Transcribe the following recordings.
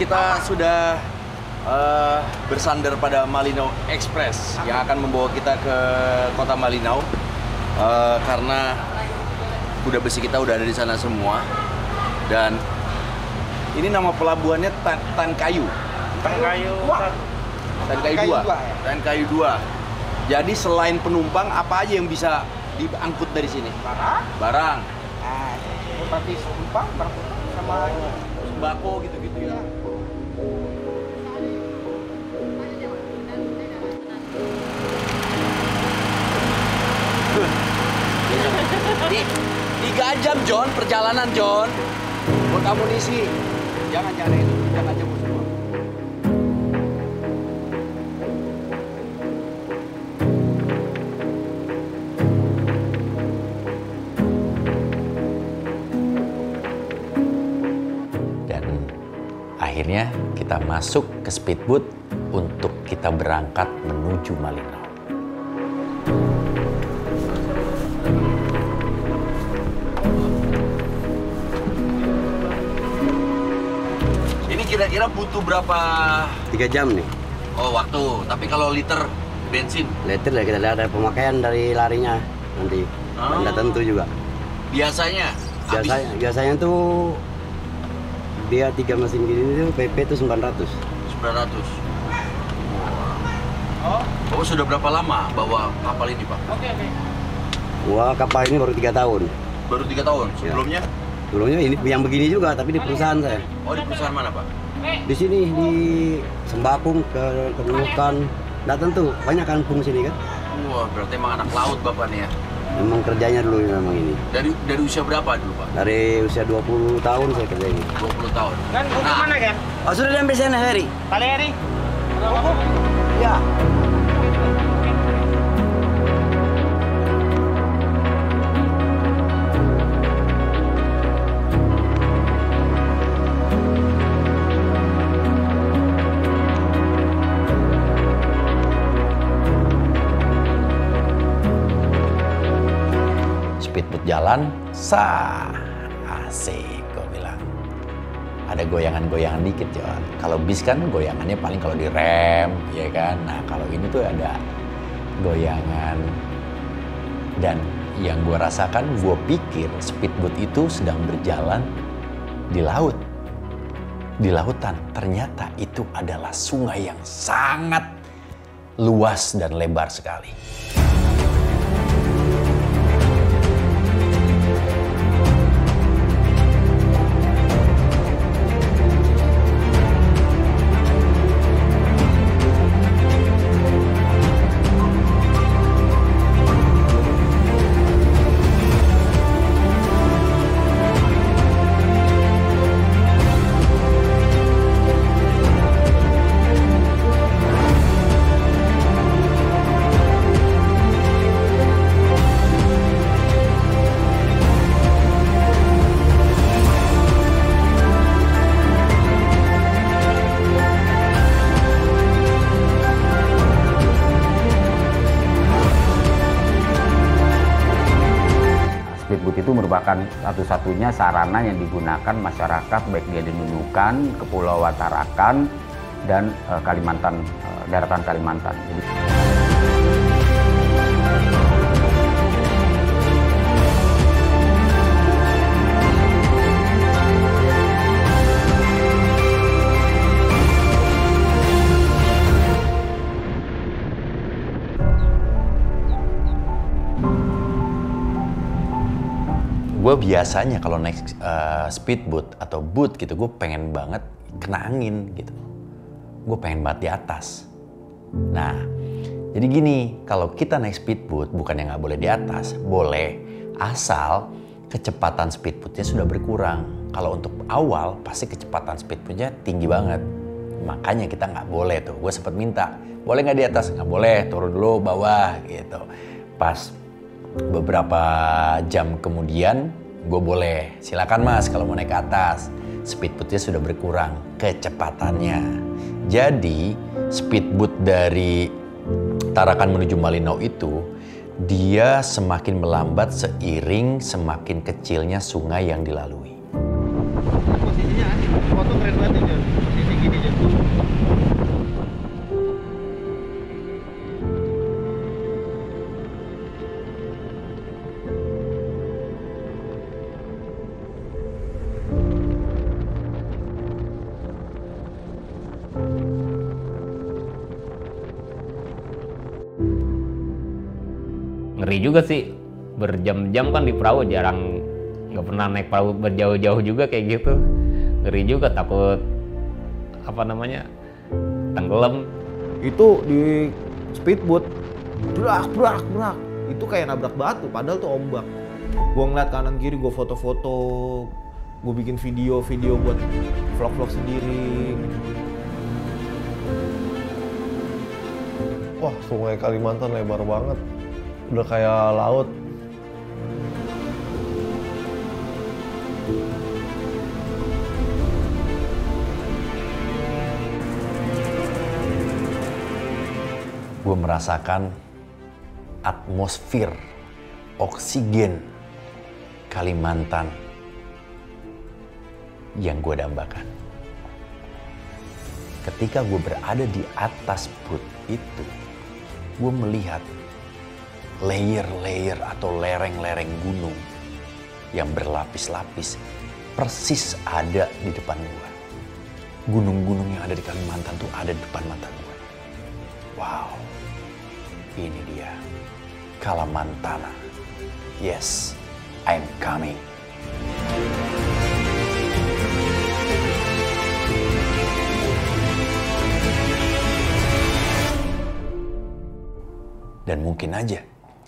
kita sudah bersandar pada Malinau Express yang akan membawa kita ke kota Malinau karena kuda besi kita udah ada di sana semua. Dan ini nama pelabuhannya Tan Kayu. Tan Kayu 2. Tan Kayu 2. Jadi selain penumpang, apa aja yang bisa diangkut dari sini? Barang. Nah, berarti penumpang, barang sama sembako gitu-gitu ya. Di 3 jam, John, perjalanan, John. Buat amunisi. Jangan itu, jangan jemput semua. Dan akhirnya kita masuk ke speedboat untuk kita berangkat menuju Malinau. Kira-kira butuh berapa? 3 jam nih. Oh, waktu. Tapi kalau liter bensin? Liter lah, kita lihat ada pemakaian dari larinya nanti. Anda tentu juga. Biasanya? Biasanya tuh dia 3 mesin gini tuh PP tuh 900. 900. Oh, sudah berapa lama bawa kapal ini, Pak? Oke. Wah, kapal ini baru 3 tahun. Baru 3 tahun? Sebelumnya? Sebelumnya ini yang begini juga, tapi di perusahaan saya. Oh, di perusahaan mana, Pak? Di sini, di Sembapung, ke Nunukan. Nah tentu, banyak kampung sini kan. Wah, berarti emang anak laut Bapak nih ya? Memang kerjanya dulu memang ini. Dari usia berapa dulu, Pak? Dari usia 20 tahun saya kerja ini. 20 tahun. Kan buku mana kan? Oh, sudah diambil sana, Heri? Tali Heri? Buku? Ya. Speedboat jalan, asik gue bilang. Ada goyangan-goyangan dikit, John. Kalau bis kan goyangannya paling kalau direm, ya kan. Nah kalau ini tuh ada goyangan. Dan yang gue rasakan, gue pikir speedboat itu sedang berjalan di laut. Di lautan, ternyata itu adalah sungai yang sangat luas dan lebar sekali. Speedboat itu merupakan satu-satunya sarana yang digunakan masyarakat baik dia di Nunukan, Kepulauan Tarakan, dan Kalimantan, daratan Kalimantan. Jadi, gue biasanya kalau naik speedboat atau boat gitu, gue pengen banget kena angin gitu. Gue pengen banget di atas. Nah, jadi gini, kalau kita naik speedboat bukannya nggak boleh di atas, boleh asal kecepatan speedboatnya sudah berkurang. Kalau untuk awal pasti kecepatan speedboatnya tinggi banget. Makanya kita nggak boleh tuh. Gue sempat minta, boleh nggak di atas? Nggak boleh, turun dulu bawah gitu. Pas beberapa jam kemudian gue boleh, silakan mas kalau mau naik ke atas. Speedboatnya sudah berkurang kecepatannya. Jadi speedboat dari Tarakan menuju Malinau itu dia semakin melambat seiring semakin kecilnya sungai yang dilalui. Posisinya foto keren banget ya, posisi gini aja tuh. Ngeri juga sih, berjam-jam kan di perahu, jarang, nggak pernah naik perahu berjauh-jauh juga kayak gitu. Ngeri juga, takut apa namanya tenggelam. Itu di speedboat brak brak brak, itu kayak nabrak batu padahal tuh ombak. Gue ngeliat kanan kiri, gue foto-foto, gue bikin video-video buat vlog-vlog sendiri. Wah, sungai Kalimantan lebar banget, udah kayak laut. Gue merasakan atmosfer oksigen Kalimantan yang gue dambakan. Ketika gue berada di atas boot itu, gue melihat layer-layer atau lereng-lereng gunung yang berlapis-lapis persis ada di depan gue. Gunung-gunung yang ada di Kalimantan tuh ada di depan mata gue. Wow, ini dia Kalamantana. Yes, I'm coming. Dan mungkin aja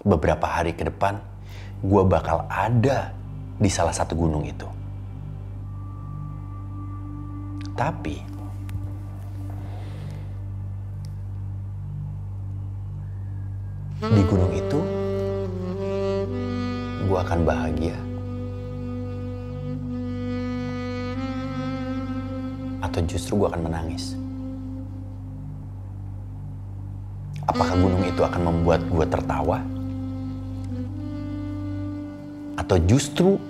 beberapa hari ke depan gue bakal ada di salah satu gunung itu. Tapi di gunung itu gue akan bahagia atau justru gue akan menangis? Apakah gunung itu akan membuat gue tertawa? Atau justru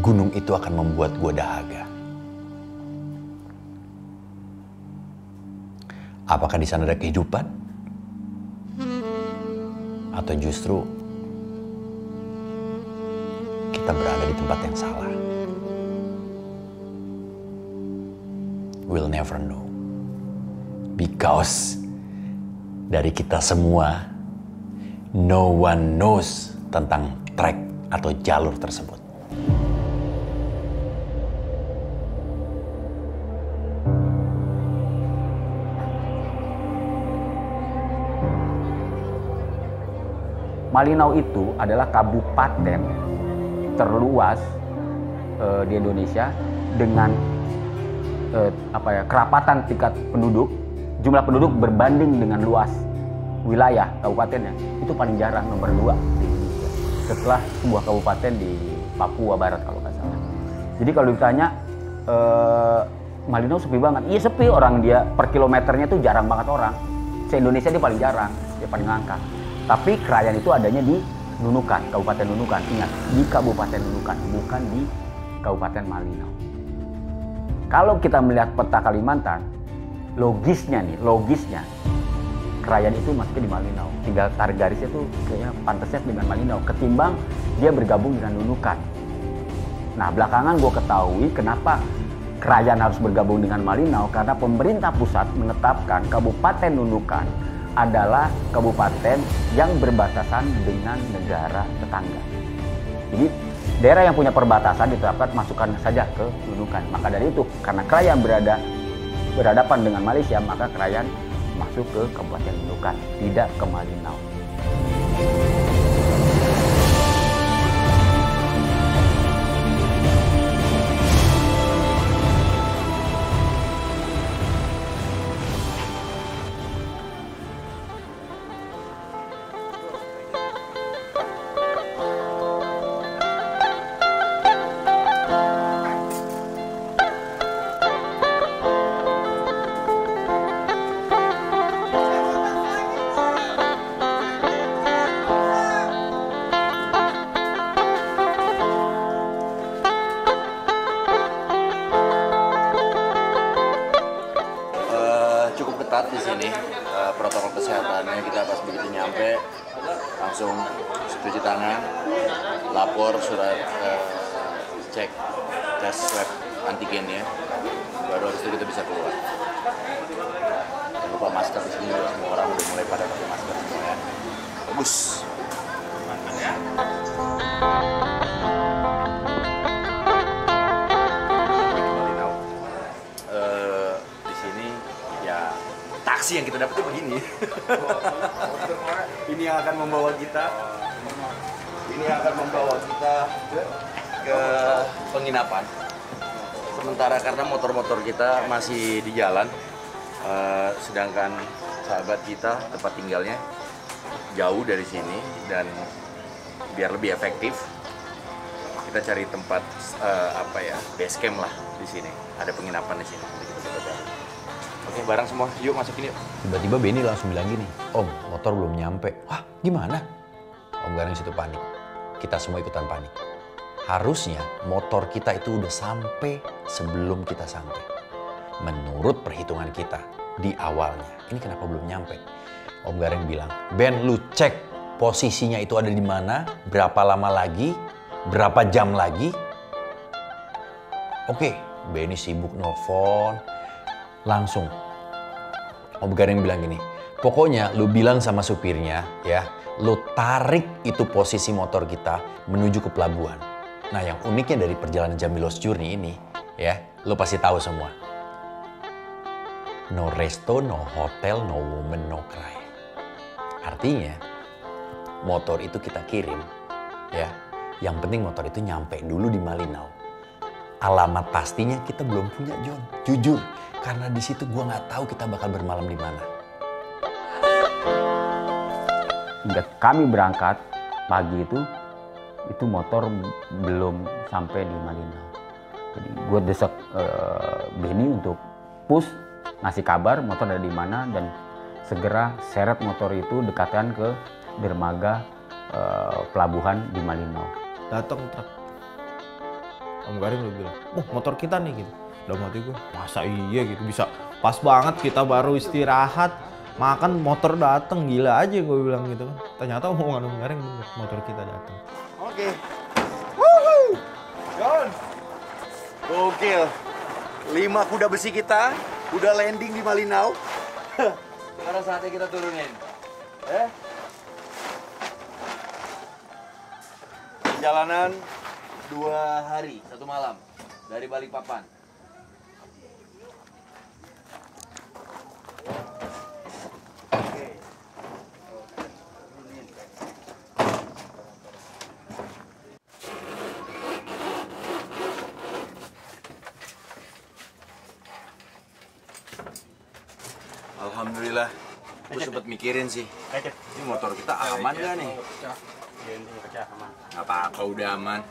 gunung itu akan membuat gue dahaga? Apakah di sana ada kehidupan? Atau justru kita berada di tempat yang salah? We'll never know. Because dari kita semua, no one knows tentang trek atau jalur tersebut. Malinau itu adalah kabupaten terluas di Indonesia dengan kerapatan tingkat penduduk, jumlah penduduk berbanding dengan luas wilayah kabupatennya itu paling jarang, nomor 2 di Indonesia setelah sebuah kabupaten di Papua Barat kalau nggak salah. Jadi kalau ditanya Malinau sepi banget, iya sepi, orang dia per kilometernya tuh jarang banget orang. Se-Indonesia dia paling jarang, dia paling angka. Tapi kerajaan itu adanya di Nunukan, Kabupaten Nunukan. Ingat, di Kabupaten Nunukan, bukan di Kabupaten Malinau. Kalau kita melihat peta Kalimantan, logisnya kerajaan itu masuknya di Malinau. Tinggal tarik garisnya tuh kayaknya pantasnya dengan Malinau ketimbang dia bergabung dengan Nunukan. Nah, belakangan gue ketahui kenapa kerajaan harus bergabung dengan Malinau, karena pemerintah pusat menetapkan Kabupaten Nunukan adalah kabupaten yang berbatasan dengan negara tetangga. Jadi daerah yang punya perbatasan ditetapkan masukkan saja ke Nunukan. Maka dari itu, karena kerajaan berhadapan dengan Malaysia, maka kerajaan masuk ke Kabupaten Nunukan, tidak ke Malinau. ketat di sini protokol kesehatannya. Kita pas begitu nyampe langsung cuci tangan, lapor surat cek tes swab antigennya, baru habis itu kita bisa keluar. Jangan lupa masker di sini juga, semua orang udah mulai pada pakai masker semua ya. Bagus. Di sini ya taksi yang kita dapat itu begini. Ini yang akan membawa kita. Ini akan membawa kita ke penginapan. Sementara karena motor-motor kita masih di jalan, sedangkan sahabat kita tempat tinggalnya jauh dari sini, dan biar lebih efektif kita cari tempat base camp lah di sini. Ada penginapan di sini. Nanti kita coba cari. Oke, barang semua, yuk masukin yuk. Tiba-tiba Benny langsung bilang gini, Om, motor belum nyampe. Wah, gimana? Om Gareng situ panik. Kita semua ikutan panik. Harusnya motor kita itu udah sampai sebelum kita sampai. Menurut perhitungan kita di awalnya. Ini kenapa belum nyampe? Om Gareng bilang, Ben, lu cek posisinya itu ada di mana, berapa lama lagi, berapa jam lagi. Oke, Benny sibuk nelfon. Langsung Om Gareng bilang gini, pokoknya lu bilang sama supirnya ya, lu tarik itu posisi motor kita menuju ke pelabuhan. Nah, yang uniknya dari perjalanan Jamilo's Journey ini ya, lu pasti tahu semua. No resto, no hotel, no woman, no cry. Artinya motor itu kita kirim ya, yang penting motor itu nyampe dulu di Malinau. Alamat pastinya kita belum punya, John. Jujur, karena di situ gua nggak tahu kita bakal bermalam di mana. Hingga kami berangkat pagi itu motor belum sampai di Malinau. Jadi gue desak Benny untuk push, ngasih kabar motor ada di mana, dan segera seret motor itu dekatkan ke dermaga pelabuhan di Malinau. Datang truk. Om Gareng udah bilang, motor kita nih gitu. Udah mati gue, masa iya gitu, bisa pas banget kita baru istirahat, makan motor dateng, gila aja gue bilang gitu kan. Ternyata omongan Om Gareng bener, motor kita dateng. Oke. Woohoo! John. Gokil. 5 kuda besi kita udah landing di Malinau. Sekarang saatnya kita turunin. Perjalanan 2 hari, 1 malam dari Balikpapan. Alhamdulillah, gue sempet mikirin sih, ini motor kita aman gak nih? Gak apa-apa, udah aman.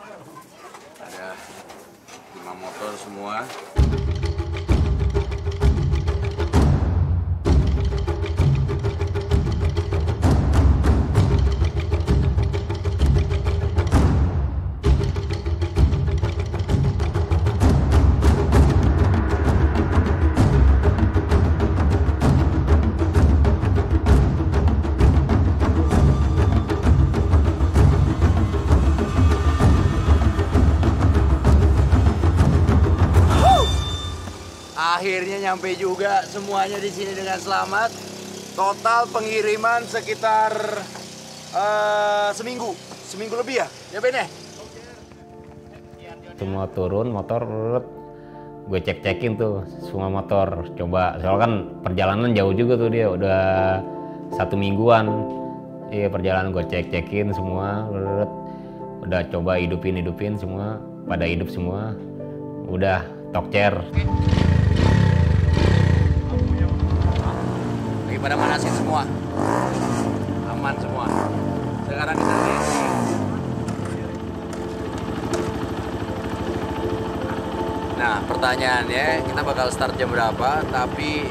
Ada 5 motor semua. Akhirnya nyampe juga semuanya di sini dengan selamat. Total pengiriman sekitar seminggu lebih ya Ben ya? Semua turun motor, gue cek-cekin tuh semua motor. Coba, soalnya kan perjalanan jauh juga tuh, dia udah 1 mingguan. Iya, perjalanan gue cek-cekin semua, udah coba hidupin semua, pada hidup semua. Udah tokcer. Pada manasin semua, aman semua. Sekarang kita lihat. Nah, pertanyaannya kita bakal start jam berapa? Tapi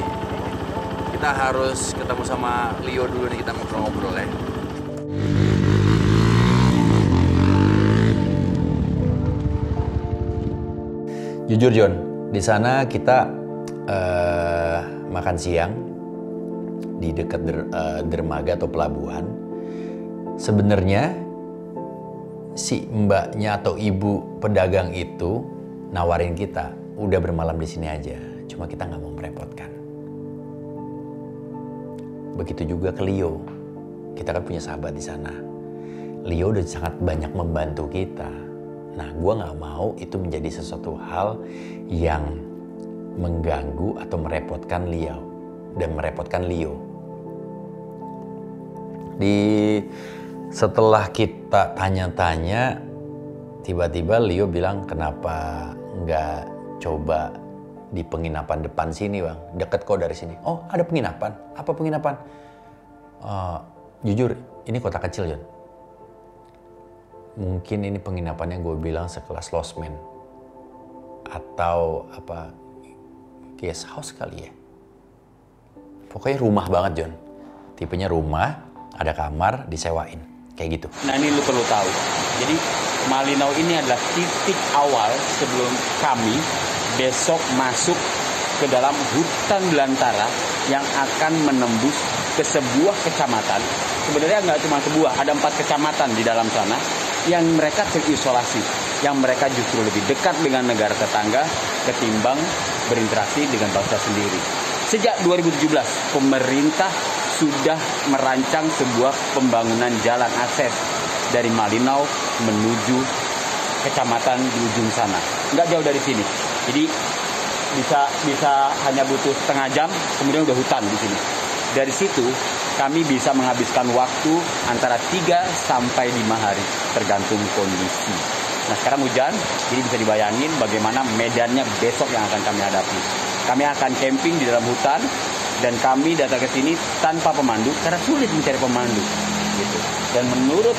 kita harus ketemu sama Leo dulu nih, kita ngobrol-ngobrol ya. Jujur John, di sana kita makan siang di dekat dermaga atau pelabuhan. Sebenarnya si mbaknya atau ibu pedagang itu nawarin kita, udah bermalam di sini aja. Cuma kita nggak mau merepotkan. Begitu juga ke Leo. Kita kan punya sahabat di sana. Leo udah sangat banyak membantu kita. Nah, gue nggak mau itu menjadi sesuatu hal yang mengganggu atau merepotkan Leo dan merepotkan Leo. Setelah kita tanya-tanya, tiba-tiba Leo bilang, kenapa nggak coba di penginapan depan sini, Bang? Deket kok dari sini. Oh, ada penginapan? Apa penginapan? Jujur, ini kota kecil, John. Mungkin ini penginapannya gue bilang sekelas losmen. Atau apa, guest house kali ya. Pokoknya rumah banget, John. Tipenya rumah, ada kamar, disewain. Kayak gitu. Nah, ini lu perlu tahu. Jadi Malinau ini adalah titik awal sebelum kami besok masuk ke dalam hutan belantara yang akan menembus ke sebuah kecamatan. Sebenarnya nggak cuma sebuah, ada 4 kecamatan di dalam sana yang mereka terisolasi, yang mereka justru lebih dekat dengan negara tetangga ketimbang berinteraksi dengan bangsa sendiri. Sejak 2017, pemerintah sudah merancang sebuah pembangunan jalan akses dari Malinau menuju kecamatan di ujung sana. Nggak jauh dari sini. Jadi bisa hanya butuh setengah jam, kemudian udah hutan di sini. Dari situ kami bisa menghabiskan waktu antara 3 sampai 5 hari tergantung kondisi. Nah, sekarang hujan, jadi bisa dibayangin bagaimana medannya besok yang akan kami hadapi. Kami akan camping di dalam hutan dan kami datang ke sini tanpa pemandu karena sulit mencari pemandu. Gitu. Dan menurut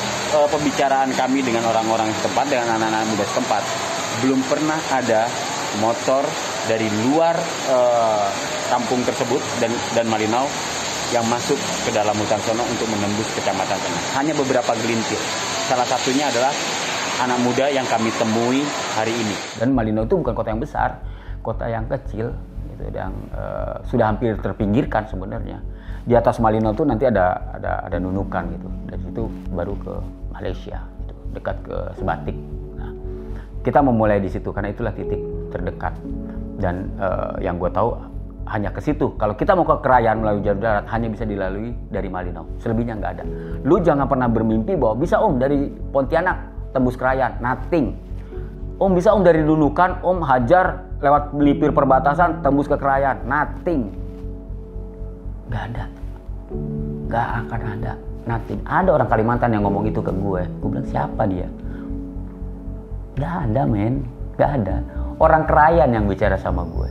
pembicaraan kami dengan orang-orang setempat, dengan anak-anak muda setempat, belum pernah ada motor dari luar kampung tersebut dan Malinau yang masuk ke dalam hutan sono untuk menembus kecamatan tengah. Hanya beberapa gelintir. Salah satunya adalah anak muda yang kami temui hari ini. Dan Malinau itu bukan kota yang besar, kota yang kecil, gitu, yang sudah hampir terpinggirkan sebenarnya. Di atas Malinau itu nanti ada Nunukan gitu. Dari situ baru ke Malaysia, gitu, dekat ke Sebatik. Nah, kita memulai di situ karena itulah titik terdekat. Dan yang gue tahu hanya ke situ. Kalau kita mau ke Krayan melalui jalur darat hanya bisa dilalui dari Malinau. Selebihnya nggak ada. Lu jangan pernah bermimpi bahwa bisa dari Pontianak tembus Krayan. Nothing. Bisa dari Nunukan, hajar lewat Melipir perbatasan tembus ke Krayan. Nothing. Nggak ada. Nggak akan ada. Nothing. Ada orang Kalimantan yang ngomong itu ke gue. Gue bilang, siapa dia? Nggak ada, men. Nggak ada. Orang Krayan yang bicara sama gue.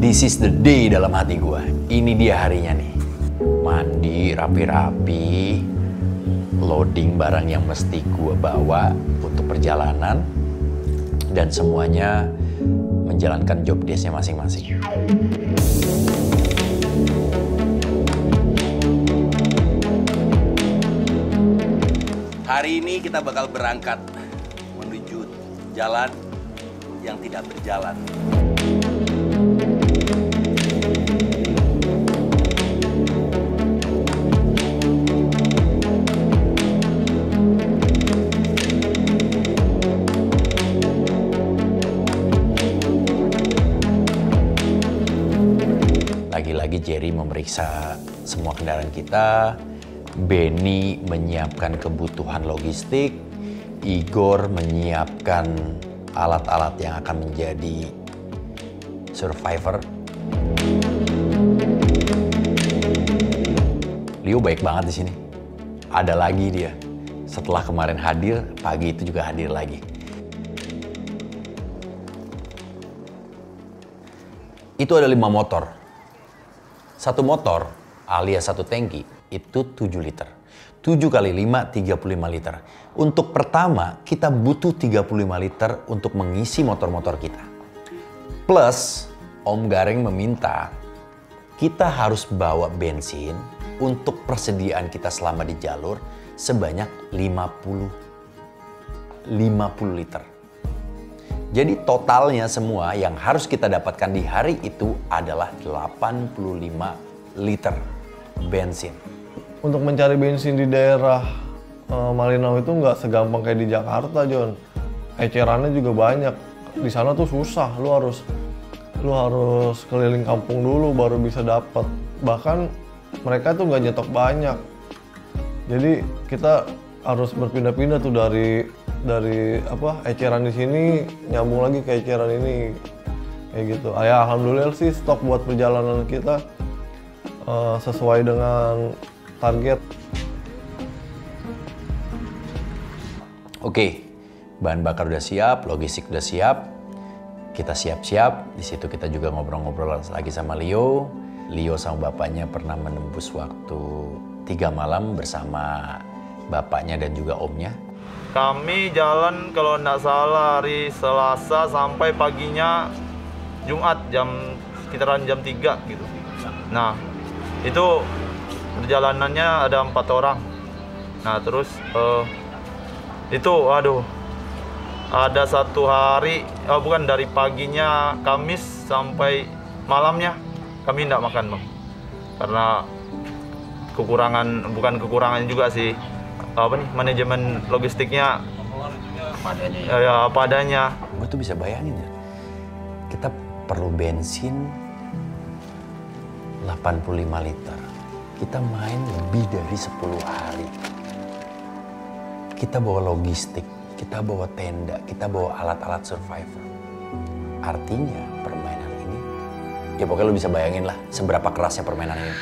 This is the day dalam hati gue. Ini dia harinya nih. Mandi rapi-rapi, loading barang yang mesti gue bawa untuk perjalanan, dan semuanya menjalankan job desk-nya masing-masing. Hari ini kita bakal berangkat menuju jalan yang tidak berjalan. Lagi-lagi Jerry memeriksa semua kendaraan kita, Benny menyiapkan kebutuhan logistik, Igor menyiapkan alat-alat yang akan menjadi survivor. Leo baik banget di sini. Ada lagi dia. Setelah kemarin hadir, pagi itu juga hadir lagi. Itu ada 5 motor. Satu motor alias satu tangki itu 7 liter. 7 kali 5, 35 liter. Untuk pertama, kita butuh 35 liter untuk mengisi motor-motor kita. Plus, Om Gareng meminta kita harus bawa bensin untuk persediaan kita selama di jalur sebanyak 50 liter. Jadi totalnya semua yang harus kita dapatkan di hari itu adalah 85 liter bensin. Untuk mencari bensin di daerah Malinau itu nggak segampang kayak di Jakarta, John. Ecerannya juga banyak. Di sana tuh susah, lu harus keliling kampung dulu baru bisa dapat. Bahkan mereka tuh nggak nyetok banyak. Jadi kita harus berpindah-pindah tuh dari eceran di sini nyambung lagi ke eceran ini kayak gitu. Ya alhamdulillah sih stok buat perjalanan kita sesuai dengan target. Oke, bahan bakar udah siap, logistik udah siap. Kita siap-siap. Di situ kita juga ngobrol-ngobrol lagi sama Leo. Leo sama bapaknya pernah menembus waktu 3 malam bersama bapaknya dan juga omnya. Kami jalan kalau nggak salah hari Selasa sampai paginya Jumat sekitaran jam 3 gitu. Nah, itu perjalanannya ada 4 orang. Nah, terus itu ada satu hari, bukan dari paginya Kamis sampai malamnya kami tidak makan, Bang. Karena bukan kekurangan juga sih, manajemen logistiknya apa adanya. Gue tuh bisa bayangin ya, kita perlu bensin 85 liter. Kita main lebih dari 10 hari. Kita bawa logistik, kita bawa tenda, kita bawa alat-alat survivor. Artinya permainan ini, ya pokoknya lu bisa bayangin lah seberapa kerasnya permainan ini.